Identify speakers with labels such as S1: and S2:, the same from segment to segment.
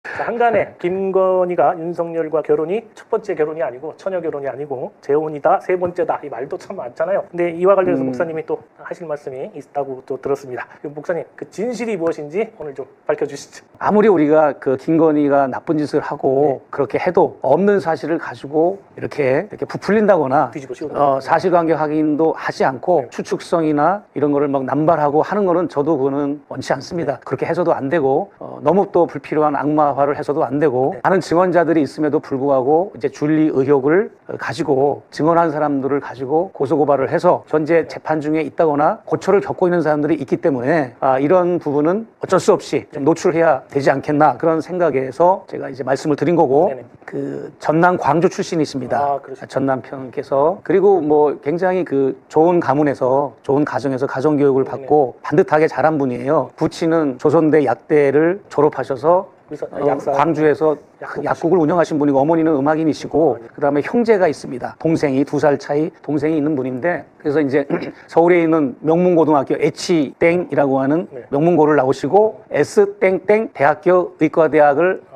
S1: 한간에 김건희가 윤석열과 결혼이 첫 번째 결혼이 아니고 처녀 결혼이 아니고 재혼이다, 세 번째다, 이 말도 참 많잖아요. 근데 이와 관련해서 목사님이 또 하실 말씀이 있다고 또 들었습니다. 목사님, 그 진실이 무엇인지 오늘 좀 밝혀주시죠.
S2: 아무리 우리가 그 김건희가 나쁜 짓을 하고 그렇게 해도 없는 사실을 가지고 이렇게 부풀린다거나
S1: 뒤집어 씌우고
S2: 사실관계 확인도 하지 않고 추측성이나 이런 거를 막 남발하고 하는 거는 저도 그거는 원치 않습니다. 그렇게 해서도 안 되고 너무 또 불필요한 악마화를 해서도 안 되고 많은 증언자들이 있음에도 불구하고 이제 줄리 의혹을 가지고 증언한 사람들을 가지고 고소고발을 해서 현재 재판 중에 있다거나 고초를 겪고 있는 사람들이 있기 때문에 이런 부분은 어쩔 수 없이 좀 노출해야 되지 않겠나 그런 생각에서 제가 이제 말씀을 드린 거고 그 전남 광주 출신이십니다. 전 남편께서 그리고 뭐 굉장히 그 좋은 가문에서 좋은 가정에서 가정교육을 받고 반듯하게 자란 분이에요. 부친은 조선대 약대를 졸업하셔서 광주에서 약국을 운영하신 분이고 어머니는 음악인이시고 그다음에 형제가 있습니다. 동생이 2살 차이 동생이 있는 분인데 그래서 이제 서울에 있는 명문고등학교 H땡이라고 하는 명문고를 나오시고 S땡땡 대학교 의과대학을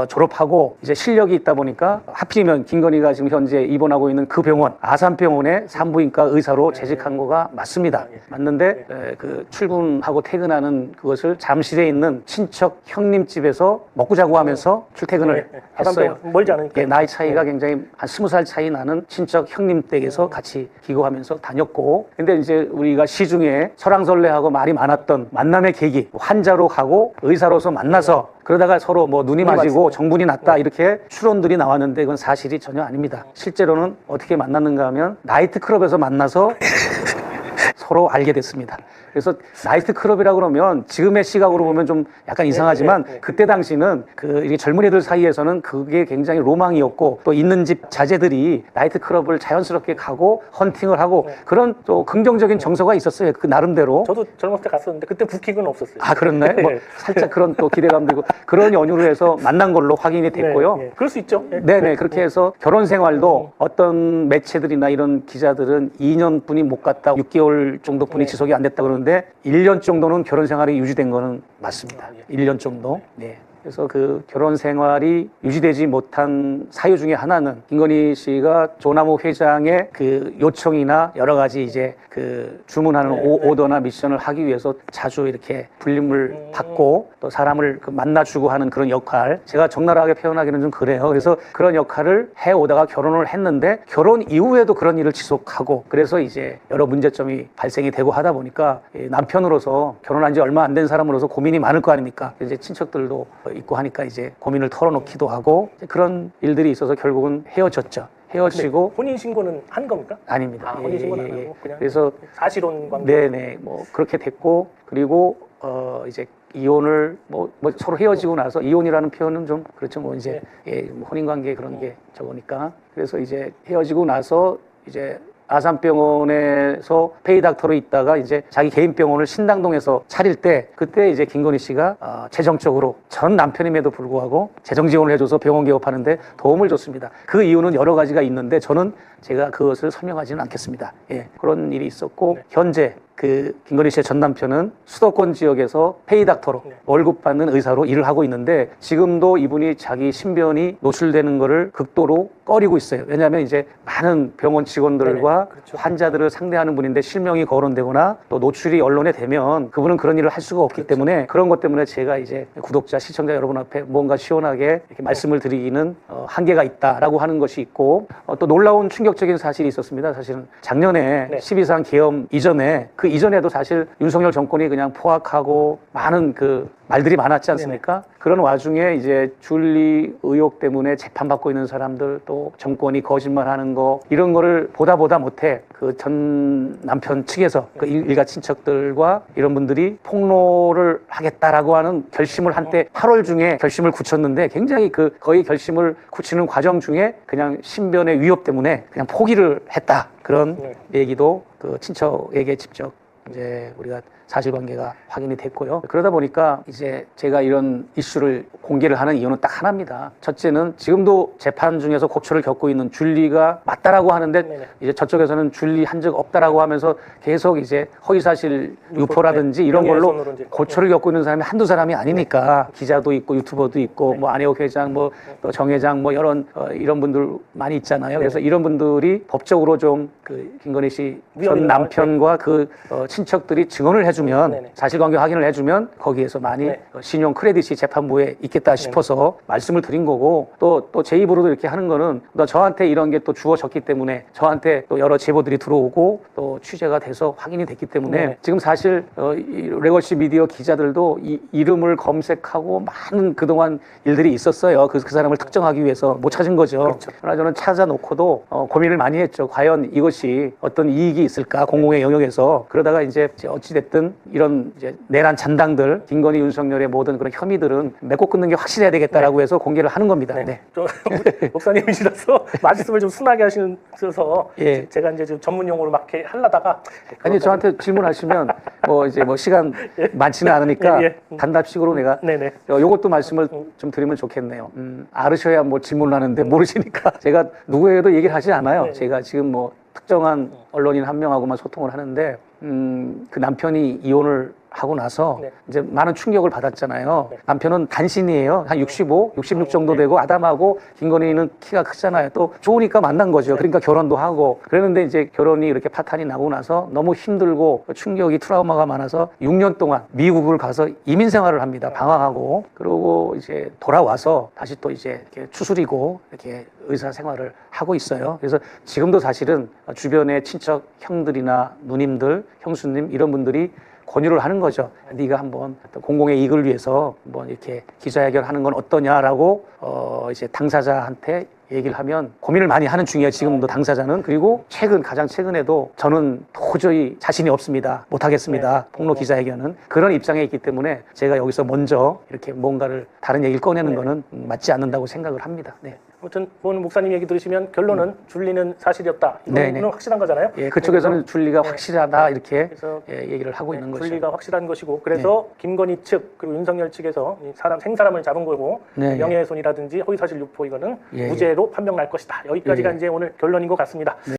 S2: 졸업하고 이제 실력이 있다 보니까 하필이면 김건희가 지금 현재 입원하고 있는 그 병원 아산병원의 산부인과 의사로 재직한 거가 맞습니다. 맞는데 그 출근하고 퇴근하는 그것을 잠실에 있는 친척 형님 집에서 먹고 자고 하면서 출퇴근을 했어요.
S1: 멀지 않으니까.
S2: 나이 차이가 굉장히 한 20살 차이 나는 친척 형님 댁에서 같이 기고하면서 다녔고 근데 이제 우리가 시중에 설왕설래하고 말이 많았던 만남의 계기 환자로 가고 의사로서 만나서 그러다가 서로 뭐 눈이 맞고 정분이 났다 이렇게 추론들이 나왔는데 그건 사실이 전혀 아닙니다. 실제로는 어떻게 만났는가 하면 나이트클럽에서 만나서 서로 알게 됐습니다. 그래서 나이트클럽이라고 그러면 지금의 시각으로 보면 좀 약간 이상하지만 그때 당시는 그 이게 젊은이들 사이에서는 그게 굉장히 로망이었고 또 있는 집 자제들이 나이트클럽을 자연스럽게 가고 헌팅을 하고 그런 또 긍정적인 정서가 있었어요. 그 나름대로.
S1: 저도 젊었을 때 갔었는데 그때 부킹은 없었어요.
S2: 그렇나요? 뭐 살짝 그런 또 기대감도 있고 그런 연유로 해서 만난 걸로 확인이 됐고요.
S1: 그럴 수 있죠.
S2: 네네 그렇게 해서 결혼 생활도 어떤 매체들이나 이런 기자들은 2년뿐이 못 갔다 6개월 정도뿐이 지속이 안 됐다 그러는데 1년 정도는 결혼 생활이 유지된 거는 맞습니다. 1년 정도. 네. 그래서 그 결혼 생활이 유지되지 못한 사유 중에 하나는 김건희 씨가 조남욱 회장의 그 요청이나 여러 가지 이제 그 주문하는 오더나 미션을 하기 위해서 자주 이렇게 불림을 받고 또 사람을 만나주고 하는 그런 역할 제가 적나라하게 표현하기는 좀 그래요. 그래서 그런 역할을 해오다가 결혼을 했는데 결혼 이후에도 그런 일을 지속하고 그래서 이제 여러 문제점이 발생이 되고 하다 보니까 남편으로서 결혼한 지 얼마 안 된 사람으로서 고민이 많을 거 아닙니까? 이제 친척들도 있고 하니까 이제 고민을 털어놓기도 하고 그런 일들이 있어서 결국은 헤어졌죠. 헤어지고
S1: 혼인 신고는 한 겁니까?
S2: 아닙니다.
S1: 혼인 신고는 안 하고 그냥
S2: 그래서
S1: 사실혼 관계.
S2: 네네 뭐 그렇게 됐고 그리고 이제 이혼을 뭐 서로 헤어지고 나서 이혼이라는 표현은 좀 그렇죠. 뭐 이제 뭐 혼인 관계 그런 게 저거니까 그래서 이제 헤어지고 나서 이제 아산병원에서 페이닥터로 있다가 이제 자기 개인 병원을 신당동에서 차릴 때 그때 이제 김건희 씨가 재정적으로 전 남편임에도 불구하고 재정 지원을 해줘서 병원 개업하는데 도움을 줬습니다. 그 이유는 여러 가지가 있는데 저는 제가 그것을 설명하지는 않겠습니다. 그런 일이 있었고 현재 그 김건희 씨의 전 남편은 수도권 지역에서 페이닥터로 월급 받는 의사로 일을 하고 있는데 지금도 이분이 자기 신변이 노출되는 거를 극도로 꺼리고 있어요. 왜냐하면 이제 많은 병원 직원들과 환자들을 상대하는 분인데 실명이 거론되거나 또 노출이 언론에 되면 그분은 그런 일을 할 수가 없기 때문에 그런 것 때문에 제가 이제 구독자, 시청자 여러분 앞에 뭔가 시원하게 이렇게 말씀을 드리기는 한계가 있다라고 하는 것이 있고 또 놀라운 충격적인 사실이 있었습니다. 사실은 작년에 12상 계엄 이전에 그 이전에도 사실 윤석열 정권이 그냥 포악하고 많은 그 말들이 많았지 않습니까? 그런 와중에 이제 줄리 의혹 때문에 재판받고 있는 사람들 또 정권이 거짓말하는 거 이런 거를 보다 못해 그 전 남편 측에서 그 일가 친척들과 이런 분들이 폭로를 하겠다라고 하는 결심을 한때 8월 중에 결심을 굳혔는데 굉장히 그 거의 결심을 굳히는 과정 중에 그냥 신변의 위협 때문에 그냥 포기를 했다 그런 얘기도 그 친척에게 직접 이제 우리가 사실관계가 확인이 됐고요. 그러다 보니까 이제 제가 이런 이슈를 공개를 하는 이유는 딱 하나입니다. 첫째는 지금도 재판 중에서 고초를 겪고 있는 줄리가 맞다라고 하는데
S1: 네네.
S2: 이제 저쪽에서는 줄리 한 적 없다라고 하면서 계속 이제 허위사실 유포라든지 이런 걸로
S1: 명예훼손으로 이제.
S2: 고초를 겪고 있는 사람이 한두 사람이 아니니까 기자도 있고 유튜버도 있고 뭐 안혜옥 회장 뭐 정 회장 뭐 이런 분들 많이 있잖아요. 그래서 이런 분들이 법적으로 좀 그 김건희 씨
S1: 위험이
S2: 전 남편과 그 친척들이 증언을 해주면
S1: 네네.
S2: 사실관계 확인을 해주면 거기에서 많이
S1: 네.
S2: 신용 크레딧이 재판부에 있겠다 싶어서 말씀을 드린 거고 또 제 입으로도 이렇게 하는 거는 또 저한테 이런 게 또 주어졌기 때문에 저한테 또 여러 제보들이 들어오고 또 취재가 돼서 확인이 됐기 때문에
S1: 네.
S2: 지금 사실 이 레거시 미디어 기자들도 이 이름을 검색하고 많은 그동안 일들이 있었어요. 그 사람을 특정하기 위해서 못 찾은 거죠.
S1: 그렇죠.
S2: 그러나 저는 찾아놓고도 고민을 많이 했죠. 과연 이것이 어떤 이익이 있을까 공공의 영역에서. 그러다가 이제 어찌됐든 이런 이제 내란 잔당들 김건희 윤석열의 모든 그런 혐의들은 맺고 끊는 게 확실해야 되겠다라고 해서 공개를 하는 겁니다. 네.
S1: 좀 목사님이시라서 말씀을 좀 순하게 하셔서
S2: 예.
S1: 제가 이제 좀 전문 용어를 막 이렇게 하려다가
S2: 아니 저한테 질문하시면 뭐 이제 뭐 시간 많지는 않으니까
S1: 예,
S2: 단답식으로 내가
S1: 네네.
S2: 요것도 말씀을 좀 드리면 좋겠네요. 알으셔야 뭐 질문을 하는데 모르시니까 제가 누구에게도 얘기를 하지 않아요.
S1: 네.
S2: 제가 지금 뭐 특정한 언론인 한 명하고만 소통을 하는데 그 남편이 이혼을 하고 나서
S1: 네.
S2: 이제 많은 충격을 받았잖아요.
S1: 네.
S2: 남편은 단신이에요. 한 65, 66 정도
S1: 네.
S2: 되고 아담하고 김건희는 키가 크잖아요. 또 좋으니까 만난 거죠. 그러니까 결혼도 하고. 그랬는데 이제 결혼이 이렇게 파탄이 나고 나서 너무 힘들고 충격이 트라우마가 많아서 6년 동안 미국을 가서 이민 생활을 합니다. 방황하고. 그러고 이제 돌아와서 다시 또 이제 이렇게 추스리고 이렇게 의사 생활을 하고 있어요. 그래서 지금도 사실은 주변의 친척 형들이나 누님들, 형수님 이런 분들이 권유를 하는 거죠. 네가 한번 공공의 이익을 위해서 한번 이렇게 기자회견하는 건 어떠냐라고 이제 당사자한테 얘기를 하면 고민을 많이 하는 중이에요. 지금도 당사자는. 그리고 가장 최근에도 저는 도저히 자신이 없습니다. 못하겠습니다. 폭로 기자회견은. 그런 입장에 있기 때문에 제가 여기서 먼저 이렇게 뭔가를 다른 얘기를 꺼내는 거는 맞지 않는다고 생각을 합니다. 네.
S1: 아무튼 오늘 목사님 얘기 들으시면 결론은 줄리는 사실이었다.
S2: 네네.
S1: 이거는 확실한 거잖아요.
S2: 예, 그쪽에서는
S1: 그래서,
S2: 줄리가
S1: 네.
S2: 확실하다 이렇게
S1: 그래서
S2: 얘기를 하고 있는 거죠.
S1: 줄리가 확실한 것이고 그래서 김건희 측 그리고 윤석열 측에서 이 생사람을 잡은 거고
S2: 네,
S1: 명예훼손이라든지 허위사실 유포 이거는
S2: 예,
S1: 무죄로 판명 날 것이다. 여기까지가
S2: 예.
S1: 이제 오늘 결론인 것 같습니다.